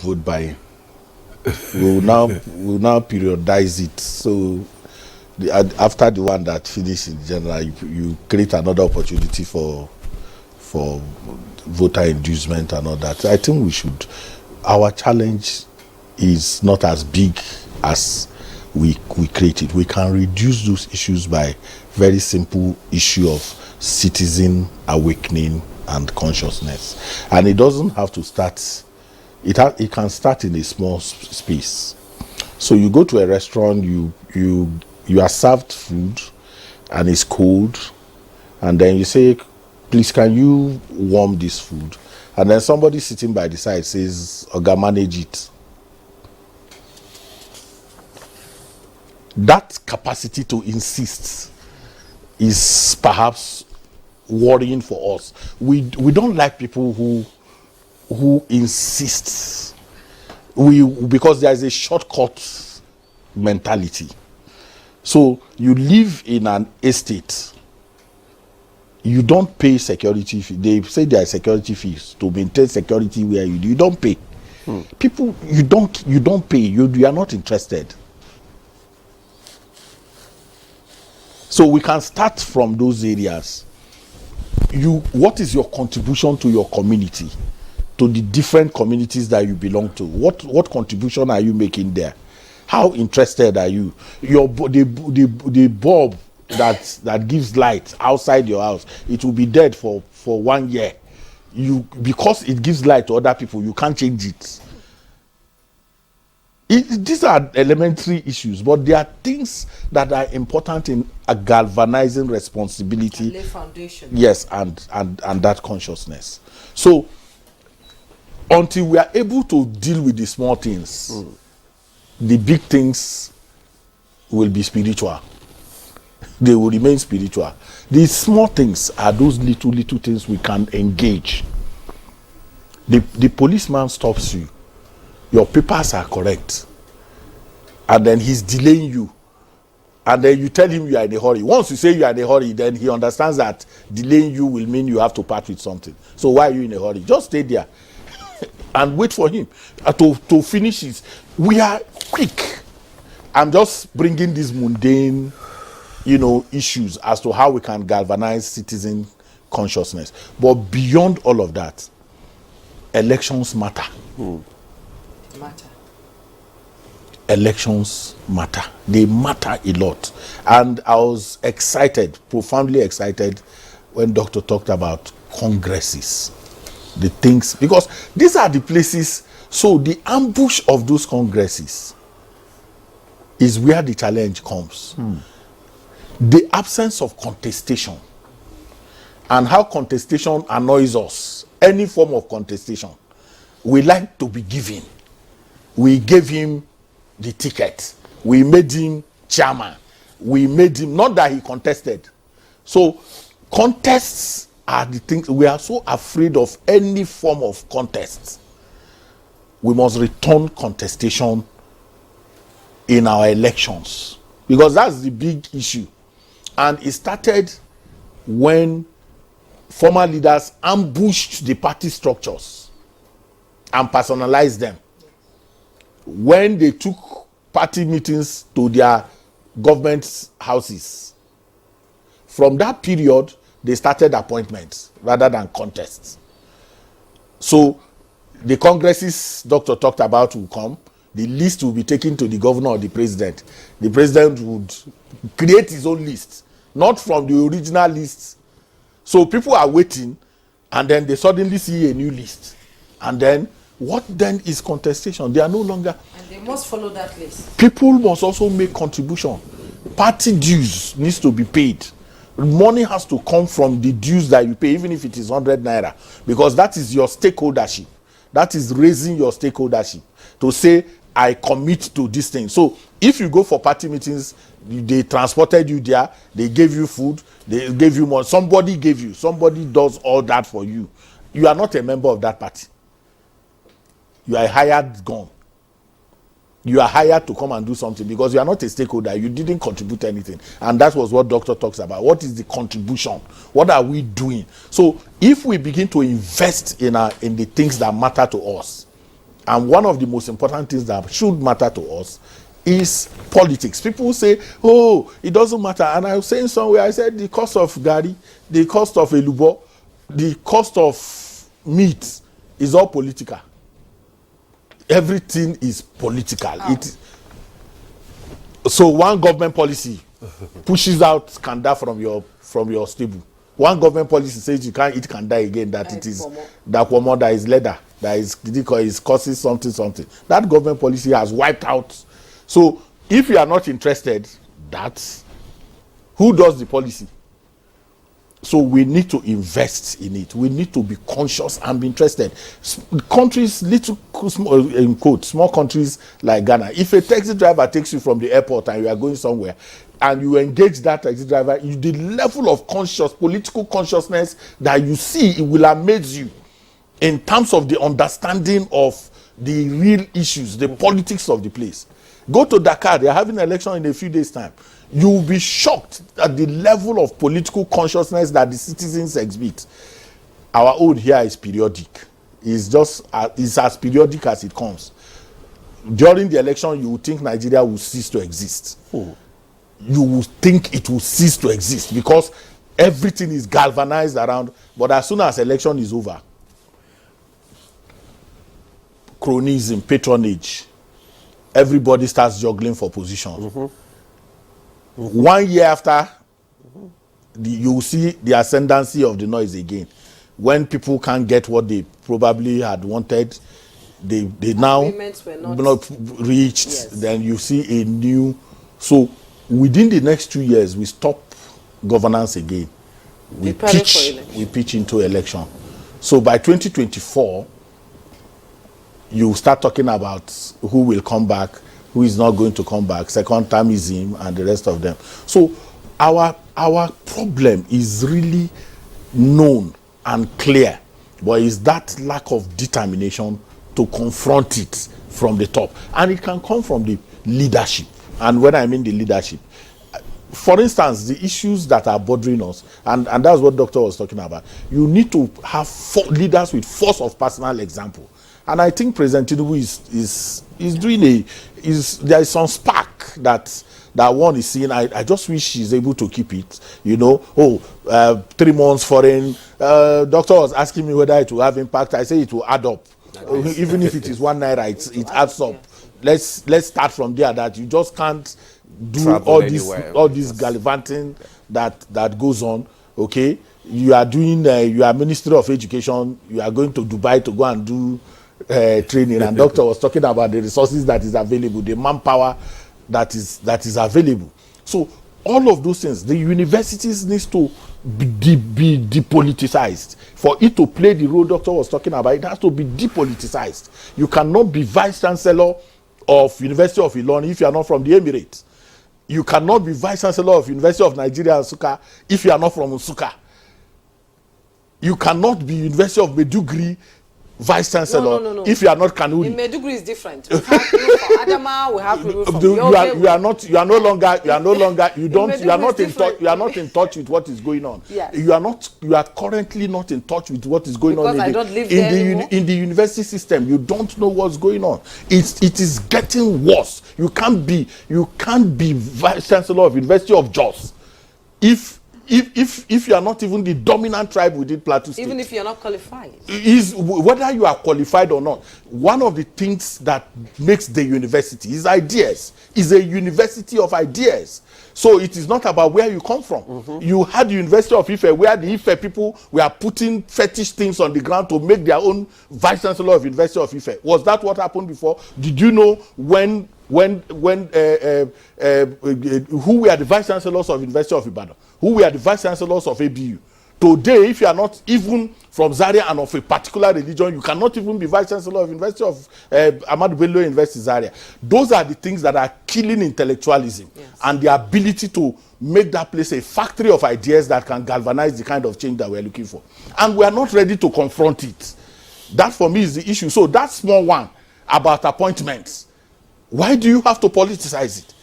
vote buying. We'll now periodize it. So after the one that finished in general, you create another opportunity for voter inducement and all that. I think we should. Our challenge is not as big as we create it. We can reduce those issues by very simple issue of citizen awakening and consciousness, and it doesn't have to start. It can start in a small space. So you go to a restaurant, you are served food, and it's cold, and then you say, "Please, can you warm this food?" And then somebody sitting by the side says, "Oga, manage it." That capacity to insist is perhaps worrying for us. We don't like people who insist. Because there is a shortcut mentality. So you live in an estate. You don't pay security fee. They say there are security fees to maintain security where you don't pay. People, you don't pay. You are not interested. So we can start from those areas. What is your contribution to your community, to the different communities that you belong to? What contribution are you making there? How interested are you? The bulb that gives light outside your house, it will be dead for 1 year. Because it gives light to other people, you can't change it. These are elementary issues, but there are things that are important in a galvanizing responsibility. And lay foundation. Yes, and that consciousness. So until we are able to deal with the small things, the big things will be spiritual. They will remain spiritual. The small things are those little things we can engage. The policeman stops you. Your papers are correct, and then he's delaying you, and then you tell him you are in a hurry. Once you say you are in a hurry, then he understands that delaying you will mean you have to part with something. So why are you in a hurry? Just stay there and wait for him to finish it. We are quick. I'm just bringing these mundane issues as to how we can galvanize citizen consciousness. But beyond all of that, elections matter. Elections matter. They matter a lot. And I was excited, profoundly excited, when Doctor talked about congresses. The things, because these are the places. So the ambush of those congresses is where the challenge comes. The absence of contestation, and how contestation annoys us. Any form of contestation, we like to be given. We gave him the ticket. We made him chairman. We made him, not that he contested. So contests are the things. We are so afraid of any form of contest. We must return contestation in our elections, because that's the big issue. And it started when former leaders ambushed the party structures and personalized them. When they took party meetings to their government houses, from that period, they started appointments rather than contests. So the congresses Doctor talked about will come. The list will be taken to the governor or the president. The president would create his own list, not from the original list. So people are waiting, and then they suddenly see a new list. And then, what then is contestation? They are no longer... And they must follow that list. People must also make contribution. Party dues needs to be paid. Money has to come from the dues that you pay, even if it is 100 naira. Because that is your stakeholdership. That is raising your stakeholdership. To say, I commit to this thing. So, if you go for party meetings, they transported you there, they gave you food, they gave you more. Somebody gave you. Somebody does all that for you. You are not a member of that party. You are a hired gun. You are hired to come and do something because you are not a stakeholder. You didn't contribute anything. And that was what Doctor talks about. What is the contribution? What are we doing? So if we begin to invest in the things that matter to us, And one of the most important things that should matter to us is politics. People say, oh, it doesn't matter. And I was saying somewhere, I said the cost of gari, the cost of elubo, the cost of meat is all political. Everything is political. So one government policy pushes out kanda from your stable. One government policy says you can't eat kanda again, that it is that is leather, that is causing something. That government policy has wiped out. So if you are not interested, that's who does the policy. So we need to invest in it. We need to be conscious and be interested. Countries, in quote, small countries like Ghana, if a taxi driver takes you from the airport and you are going somewhere, and you engage that taxi driver, the level of political consciousness that you see, it will amaze you in terms of the understanding of the real issues, the politics of the place. Go to Dakar, they are having an election in a few days' time. You will be shocked at the level of political consciousness that the citizens exhibit. Our own here is periodic. It's as periodic as it comes. During the election, you will think Nigeria will cease to exist. You will think it will cease to exist because everything is galvanized around. But as soon as election is over, cronyism, patronage, everybody starts juggling for positions. 1 year after, you will see the ascendancy of the noise again. When people can't get what they probably had wanted, they now not reached. Yes. Then you see a new. So within the next 2 years, we stop governance again. We pitch into election. So by 2024, you start talking about who will come back, who is not going to come back, second termism, and the rest of them. So our problem is really known and clear, but it's that lack of determination to confront it from the top. And it can come from the leadership. And when I mean the leadership, for instance, the issues that are bothering us, and that's what Doctor was talking about, you need to have leaders with force of personal example. And I think President Tinubu is doing there is some spark that one is seeing. I just wish he's able to keep it. 3 months foreign. Doctor was asking me whether it will have impact. I say it will add up. Even if it is 1 naira, it adds up. Let's start from there. That you just can't do all this gallivanting that goes on. Okay, you are doing. You are Ministry of Education. You are going to Dubai to go and do training, and Doctor was talking about the resources that is available, the manpower that is available. So all of those things, the universities needs to be depoliticized. For it to play the role Doctor was talking about, it has to be depoliticized. You cannot be vice chancellor of University of Ilorin if you are not from the Emirates. You cannot be vice chancellor of University of Nigeria Nsukka if you are not from Nsukka. You cannot be University of Maiduguri vice chancellor no. if you are not Kanuri. In Maiduguri is different. We have people from Adama, we have people from you are not in touch with what is going on. Yes. You are currently not in touch with what is going on in the university system. You don't know what's going on. It is getting worse. You can't be vice chancellor of University of Jos if you are not even the dominant tribe within Plateau State. Even if you are not qualified. Whether you are qualified or not, one of the things that makes the university is ideas. Is a university of ideas. So it is not about where you come from. You had the University of Ife, where the Ife people were putting fetish things on the ground to make their own vice chancellor of University of Ife. Was that what happened before? Did you know when who were the vice chancellors of University of Ibadan? Who were the vice chancellors of ABU? Today, if you are not even from Zaria and of a particular religion, you cannot even be vice chancellor of University of Ahmadu Bello University Zaria. Those are the things that are killing intellectualism, yes, and the ability to make that place a factory of ideas that can galvanize the kind of change that we're looking for. And we are not ready to confront it. That for me is the issue. So that small one about appointments, why do you have to politicize it?